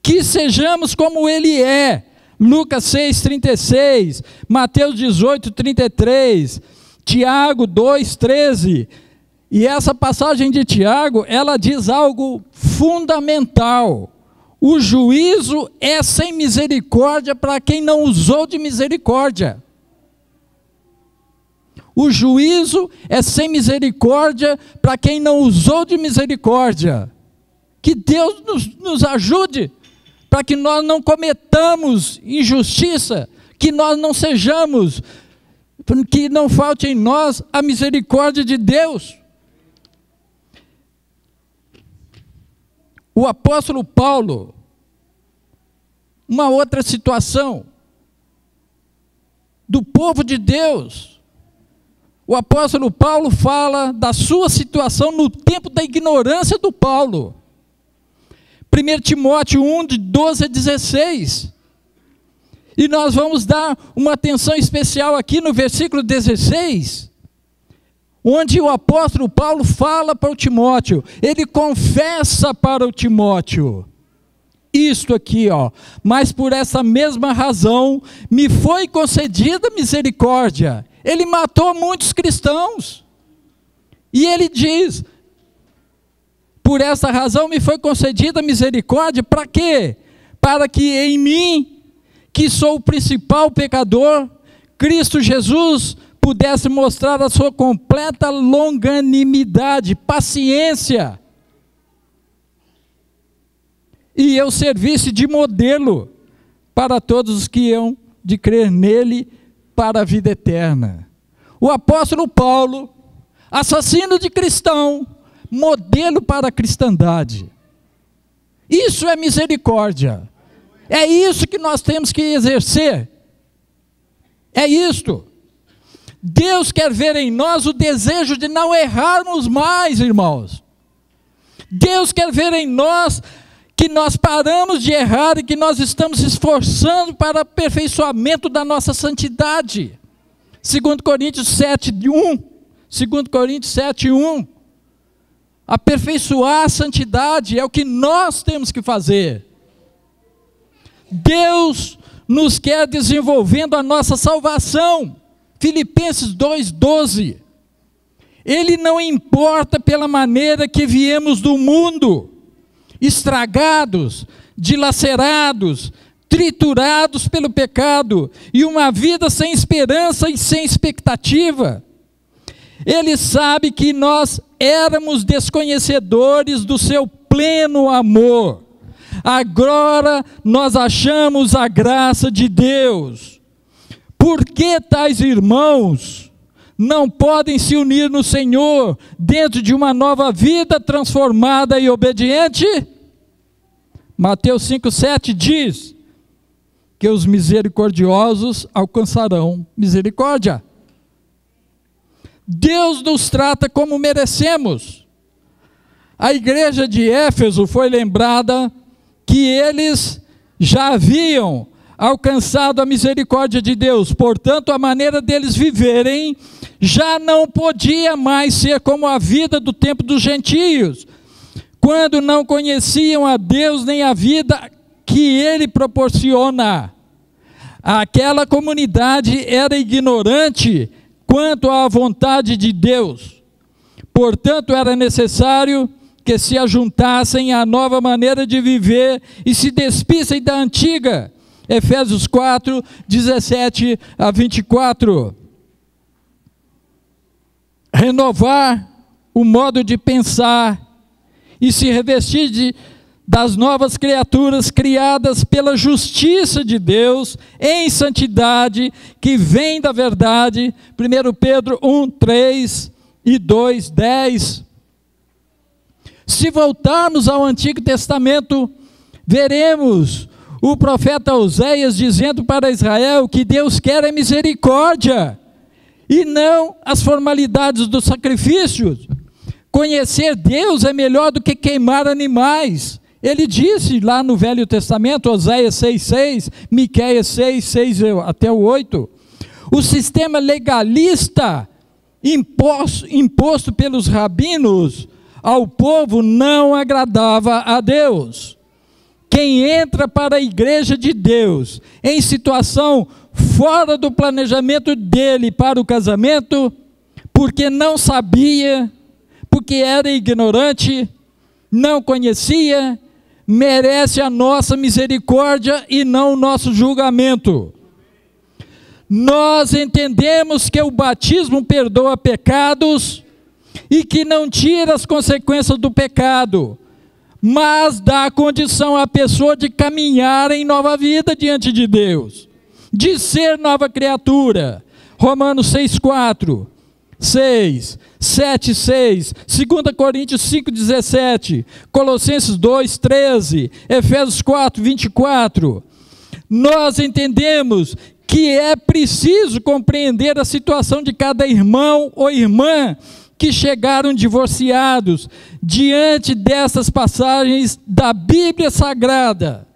Que sejamos como ele é. Lucas 6, 36, Mateus 18, 33, Tiago 2, 13. E essa passagem de Tiago, ela diz algo fundamental. O juízo é sem misericórdia para quem não usou de misericórdia. O juízo é sem misericórdia para quem não usou de misericórdia. Que Deus nos ajude para que nós não cometamos injustiça, que nós não sejamos, que não falte em nós a misericórdia de Deus. O apóstolo Paulo, uma outra situação do povo de Deus. O apóstolo Paulo fala da sua situação no tempo da ignorância do Paulo. 1 Timóteo 1, de 12 a 16. E nós vamos dar uma atenção especial aqui no versículo 16, onde o apóstolo Paulo fala para o Timóteo, ele confessa para o Timóteo, isto aqui, mas por essa mesma razão me foi concedida misericórdia. Ele matou muitos cristãos, e ele diz, por essa razão me foi concedida misericórdia, para quê? Para que em mim, que sou o principal pecador, Cristo Jesus pudesse mostrar a sua completa longanimidade, paciência, e eu servisse de modelo para todos os que hão de crer nele para a vida eterna. O apóstolo Paulo, assassino de cristão, modelo para a cristandade. Isso é misericórdia. É isso que nós temos que exercer. É isto. Deus quer ver em nós o desejo de não errarmos mais, irmãos. Deus quer ver em nós que nós paramos de errar e que nós estamos esforçando para o aperfeiçoamento da nossa santidade. 2 Coríntios 7, 1. 2 Coríntios 7, 1. Aperfeiçoar a santidade é o que nós temos que fazer. Deus nos quer desenvolvendo a nossa salvação. Filipenses 2:12. Ele não importa pela maneira que viemos do mundo, estragados, dilacerados, triturados pelo pecado, e uma vida sem esperança e sem expectativa. Ele sabe que nós éramos desconhecedores do seu pleno amor. Agora nós achamos a graça de Deus. Por que tais irmãos não podem se unir no Senhor dentro de uma nova vida transformada e obediente? Mateus 5,7 diz que os misericordiosos alcançarão misericórdia. Deus nos trata como merecemos. A igreja de Éfeso foi lembrada que eles já haviam alcançado a misericórdia de Deus, portanto a maneira deles viverem já não podia mais ser como a vida do tempo dos gentios, quando não conheciam a Deus nem a vida que Ele proporciona. Aquela comunidade era ignorante quanto à vontade de Deus, portanto era necessário que se ajuntassem à nova maneira de viver e se despissem da antiga. Efésios 4, 17 a 24. Renovar o modo de pensar e se revestir das novas criaturas criadas pela justiça de Deus em santidade, que vem da verdade. 1 Pedro 1, 3 e 2, 10. Se voltarmos ao Antigo Testamento, veremos o profeta Oséias dizendo para Israel que Deus quer a misericórdia e não as formalidades dos sacrifícios. Conhecer Deus é melhor do que queimar animais. Ele disse lá no Velho Testamento, Oséias 6,6, Miqueias 6 até o 8. O sistema legalista imposto pelos rabinos ao povo não agradava a Deus. Quem entra para a igreja de Deus em situação fora do planejamento dele para o casamento, porque não sabia, porque era ignorante, não conhecia, merece a nossa misericórdia e não o nosso julgamento. Nós entendemos que o batismo perdoa pecados e que não tira as consequências do pecado, mas dá a condição à pessoa de caminhar em nova vida diante de Deus, de ser nova criatura. Romanos 6,4, 6, 7, 6, 2 Coríntios 5, 17, Colossenses 2, 13, Efésios 4, 24. Nós entendemos que é preciso compreender a situação de cada irmão ou irmã que chegaram divorciados diante dessas passagens da Bíblia Sagrada.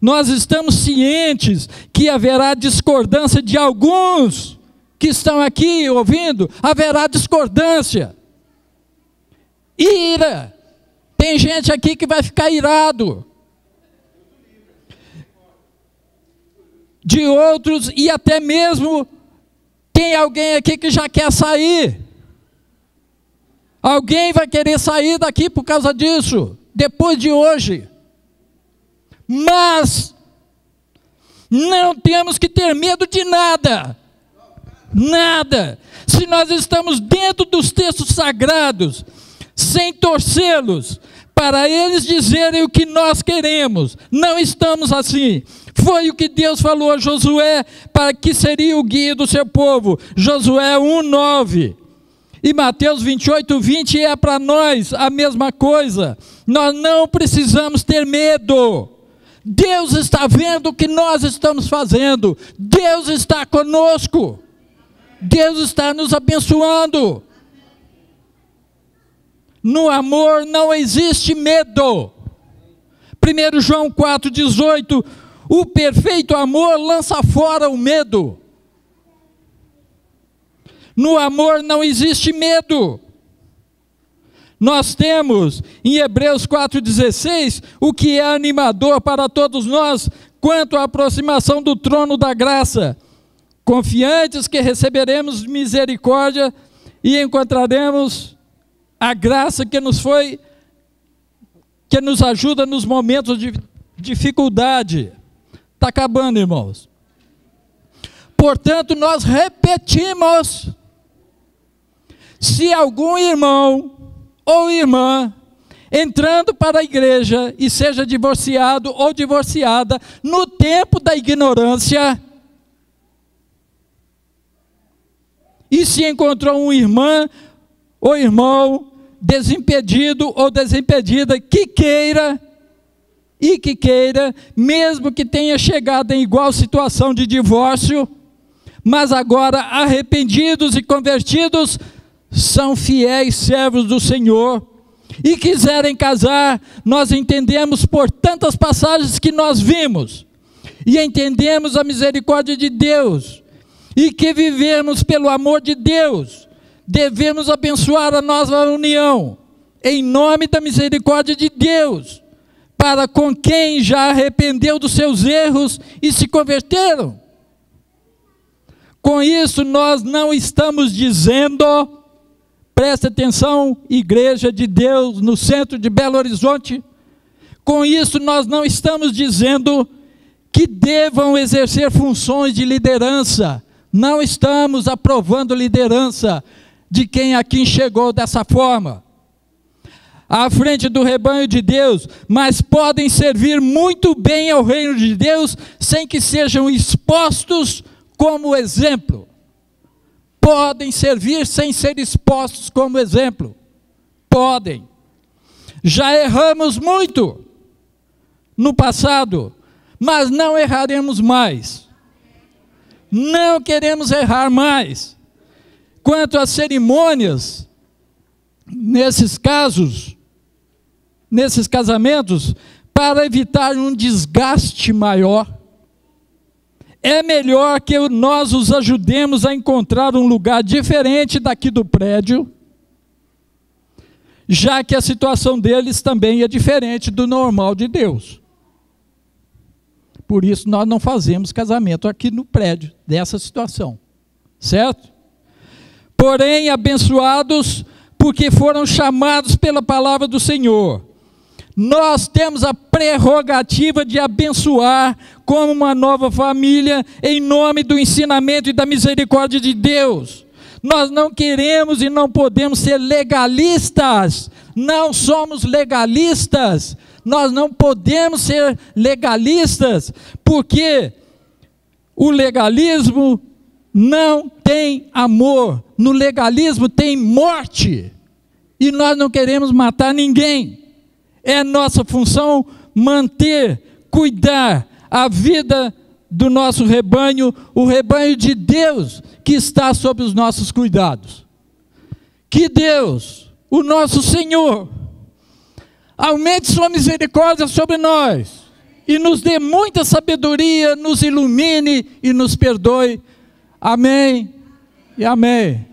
Nós estamos cientes que haverá discordância de alguns que estão aqui ouvindo, haverá discordância, ira. Tem gente aqui que vai ficar irado de outros, e até mesmo tem alguém aqui que já quer sair. Alguém vai querer sair daqui por causa disso, depois de hoje. Mas não temos que ter medo de nada. Nada. Se nós estamos dentro dos textos sagrados, sem torcê-los, para eles dizerem o que nós queremos, não estamos assim. Foi o que Deus falou a Josué, para que seria o guia do seu povo. Josué 1:9. E Mateus 28:20 é para nós a mesma coisa. Nós não precisamos ter medo. Deus está vendo o que nós estamos fazendo. Deus está conosco. Deus está nos abençoando. No amor não existe medo. 1 João 4,18, o perfeito amor lança fora o medo. No amor não existe medo. Nós temos em Hebreus 4,16 o que é animador para todos nós quanto à aproximação do trono da graça, confiantes que receberemos misericórdia e encontraremos a graça que nos ajuda nos momentos de dificuldade. Está acabando, irmãos. Portanto, nós repetimos: se algum irmão ou irmã entrando para a igreja e seja divorciado ou divorciada no tempo da ignorância, e se encontrou uma irmã ou irmão desimpedido ou desimpedida que queira, mesmo que tenha chegado em igual situação de divórcio, mas agora arrependidos e convertidos, são fiéis servos do Senhor, e quiserem casar, nós entendemos por tantas passagens que nós vimos, e entendemos a misericórdia de Deus, e que vivemos pelo amor de Deus, devemos abençoar a nossa união, em nome da misericórdia de Deus, para com quem já arrependeu dos seus erros e se converteram. Com isso, nós não estamos dizendo, preste atenção, Igreja de Deus no centro de Belo Horizonte, com isso nós não estamos dizendo que devam exercer funções de liderança. Não estamos aprovando liderança. de quem aqui chegou dessa forma, à frente do rebanho de Deus, mas podem servir muito bem ao reino de Deus sem que sejam expostos como exemplo. Podem servir sem ser expostos como exemplo. Podem. Já erramos muito no passado, mas não erraremos mais. Não queremos errar mais. Quanto às cerimônias, nesses casos, nesses casamentos, para evitar um desgaste maior, é melhor que nós os ajudemos a encontrar um lugar diferente daqui do prédio, já que a situação deles também é diferente do normal de Deus. Por isso nós não fazemos casamento aqui no prédio, dessa situação, certo? Porém, abençoados, porque foram chamados pela palavra do Senhor. Nós temos a prerrogativa de abençoar como uma nova família, em nome do ensinamento e da misericórdia de Deus. Nós não queremos e não podemos ser legalistas, não somos legalistas, nós não podemos ser legalistas, porque o legalismo não tem amor, no legalismo tem morte, e nós não queremos matar ninguém. É nossa função manter, cuidar a vida do nosso rebanho, o rebanho de Deus que está sob os nossos cuidados. Que Deus, o nosso Senhor, aumente sua misericórdia sobre nós e nos dê muita sabedoria, nos ilumine e nos perdoe. Amém e amém.